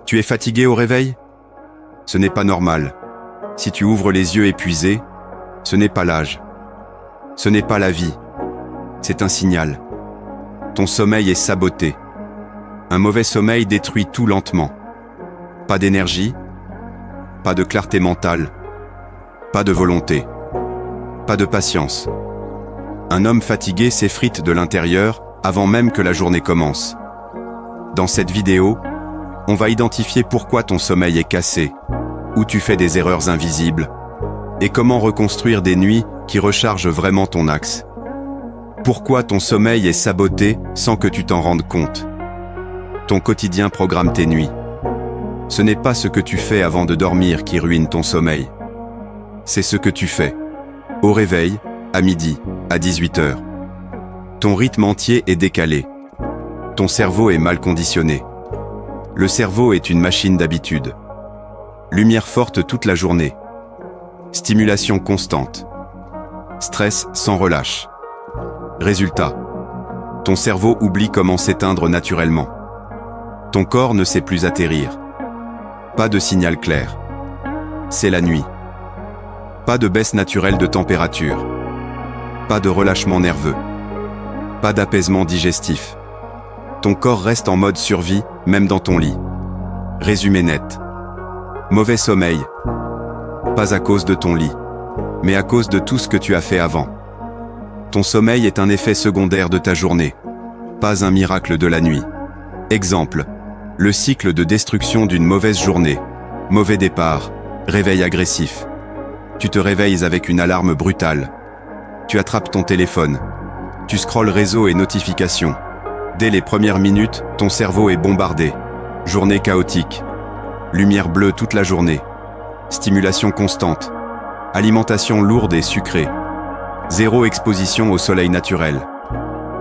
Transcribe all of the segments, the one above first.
Tu es fatigué au réveil? Ce n'est pas normal. Si tu ouvres les yeux épuisés, ce n'est pas l'âge. Ce n'est pas la vie. C'est un signal. Ton sommeil est saboté. Un mauvais sommeil détruit tout lentement. Pas d'énergie, pas de clarté mentale, pas de volonté, pas de patience. Un homme fatigué s'effrite de l'intérieur avant même que la journée commence. Dans cette vidéo, on va identifier pourquoi ton sommeil est cassé, où tu fais des erreurs invisibles, et comment reconstruire des nuits qui rechargent vraiment ton axe. Pourquoi ton sommeil est saboté sans que tu t'en rendes compte. Ton quotidien programme tes nuits. Ce n'est pas ce que tu fais avant de dormir qui ruine ton sommeil. C'est ce que tu fais. Au réveil, à midi, à 18h. Ton rythme entier est décalé. Ton cerveau est mal conditionné. Le cerveau est une machine d'habitude. Lumière forte toute la journée. Stimulation constante. Stress sans relâche. Résultat. Ton cerveau oublie comment s'éteindre naturellement. Ton corps ne sait plus atterrir. Pas de signal clair. C'est la nuit. Pas de baisse naturelle de température. Pas de relâchement nerveux. Pas d'apaisement digestif. Ton corps reste en mode survie, même dans ton lit. Résumé net. Mauvais sommeil. Pas à cause de ton lit, mais à cause de tout ce que tu as fait avant. Ton sommeil est un effet secondaire de ta journée, pas un miracle de la nuit. Exemple, le cycle de destruction d'une mauvaise journée. Mauvais départ, réveil agressif. Tu te réveilles avec une alarme brutale. Tu attrapes ton téléphone. Tu scrolles réseaux et notifications. Dès les premières minutes, ton cerveau est bombardé. Journée chaotique. Lumière bleue toute la journée. Stimulation constante. Alimentation lourde et sucrée. Zéro exposition au soleil naturel.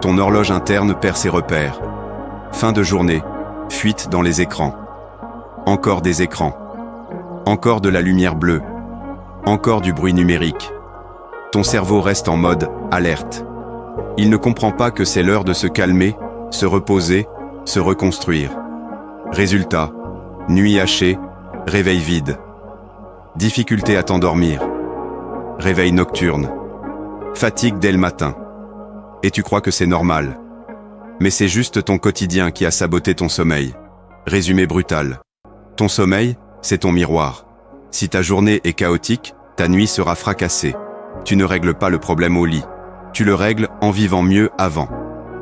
Ton horloge interne perd ses repères. Fin de journée. Fuite dans les écrans. Encore des écrans. Encore de la lumière bleue. Encore du bruit numérique. Ton cerveau reste en mode alerte. Il ne comprend pas que c'est l'heure de se calmer, se reposer, se reconstruire. Résultat, nuit hachée, réveil vide. Difficulté à t'endormir. Réveil nocturne. Fatigue dès le matin. Et tu crois que c'est normal. Mais c'est juste ton quotidien qui a saboté ton sommeil. Résumé brutal. Ton sommeil, c'est ton miroir. Si ta journée est chaotique, ta nuit sera fracassée. Tu ne règles pas le problème au lit. Tu le règles en vivant mieux avant.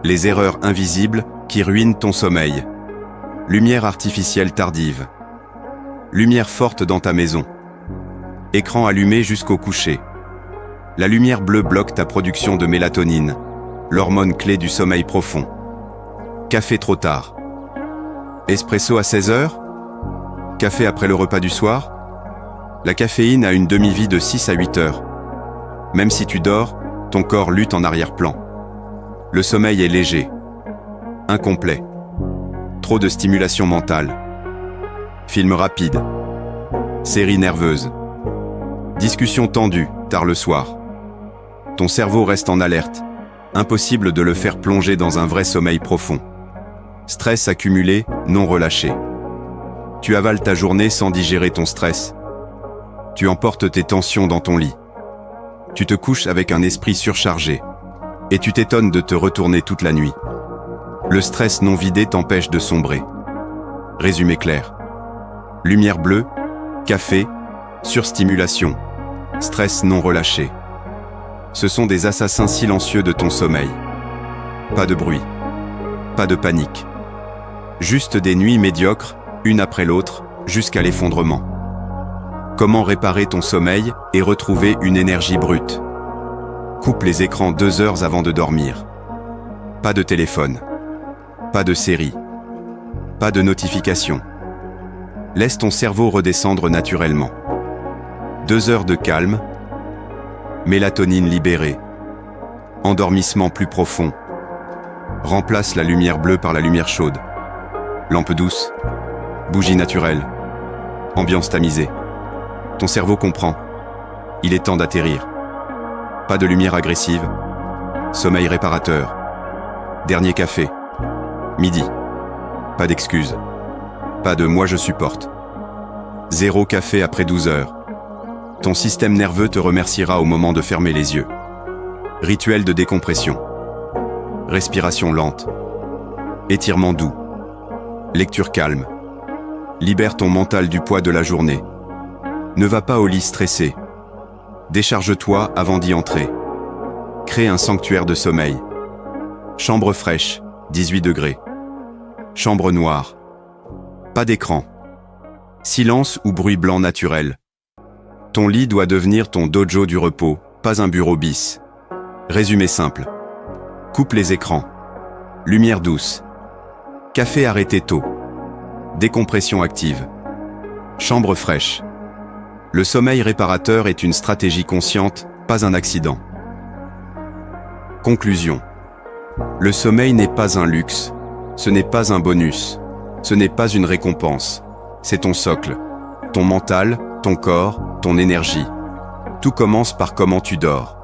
Les erreurs invisibles qui ruinent ton sommeil. Lumière artificielle tardive. Lumière forte dans ta maison. Écran allumé jusqu'au coucher. La lumière bleue bloque ta production de mélatonine, l'hormone clé du sommeil profond. Café trop tard. Espresso à 16h? Café après le repas du soir? La caféine a une demi-vie de 6 à 8 heures. Même si tu dors, ton corps lutte en arrière-plan. Le sommeil est léger, incomplet. Trop de stimulation mentale. Film rapide. Série nerveuse. Discussion tendue, tard le soir. Ton cerveau reste en alerte. Impossible de le faire plonger dans un vrai sommeil profond. Stress accumulé, non relâché. Tu avales ta journée sans digérer ton stress. Tu emportes tes tensions dans ton lit. Tu te couches avec un esprit surchargé. Et tu t'étonnes de te retourner toute la nuit. Le stress non vidé t'empêche de sombrer. Résumé clair. Lumière bleue, café, surstimulation, stress non relâché. Ce sont des assassins silencieux de ton sommeil. Pas de bruit, pas de panique. Juste des nuits médiocres, une après l'autre, jusqu'à l'effondrement. Comment réparer ton sommeil et retrouver une énergie brute? Coupe les écrans 2 heures avant de dormir. Pas de téléphone. Pas de série. Pas de notification. Laisse ton cerveau redescendre naturellement. 2 heures de calme. Mélatonine libérée. Endormissement plus profond. Remplace la lumière bleue par la lumière chaude. Lampe douce. Bougie naturelle. Ambiance tamisée. Ton cerveau comprend. Il est temps d'atterrir. Pas de lumière agressive. Sommeil réparateur. Dernier café. Midi. Pas d'excuses. Pas de « moi je supporte ». 0 café après 12 heures. Ton système nerveux te remerciera au moment de fermer les yeux. Rituel de décompression. Respiration lente. Étirement doux. Lecture calme. Libère ton mental du poids de la journée. Ne va pas au lit stressé. Décharge-toi avant d'y entrer. Crée un sanctuaire de sommeil. Chambre fraîche, 18 degrés. Chambre noire. Pas d'écran. Silence ou bruit blanc naturel. Ton lit doit devenir ton dojo du repos, pas un bureau bis. Résumé simple. Coupe les écrans. Lumière douce. Café arrêté tôt. Décompression active. Chambre fraîche. Le sommeil réparateur est une stratégie consciente, pas un accident. Conclusion. Le sommeil n'est pas un luxe, ce n'est pas un bonus, ce n'est pas une récompense. C'est ton socle, ton mental, ton corps, ton énergie. Tout commence par comment tu dors.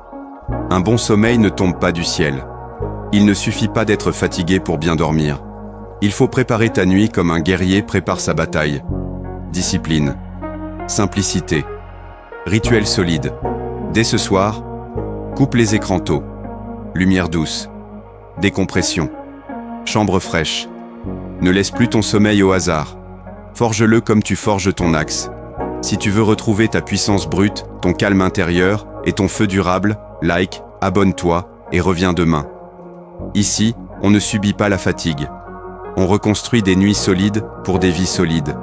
Un bon sommeil ne tombe pas du ciel. Il ne suffit pas d'être fatigué pour bien dormir. Il faut préparer ta nuit comme un guerrier prépare sa bataille. Discipline. Simplicité. Rituel solide. Dès ce soir, coupe les écrans tôt. Lumière douce. Décompression. Chambre fraîche. Ne laisse plus ton sommeil au hasard. Forge-le comme tu forges ton axe. Si tu veux retrouver ta puissance brute, ton calme intérieur et ton feu durable, like, abonne-toi et reviens demain. Ici, on ne subit pas la fatigue. On reconstruit des nuits solides pour des vies solides.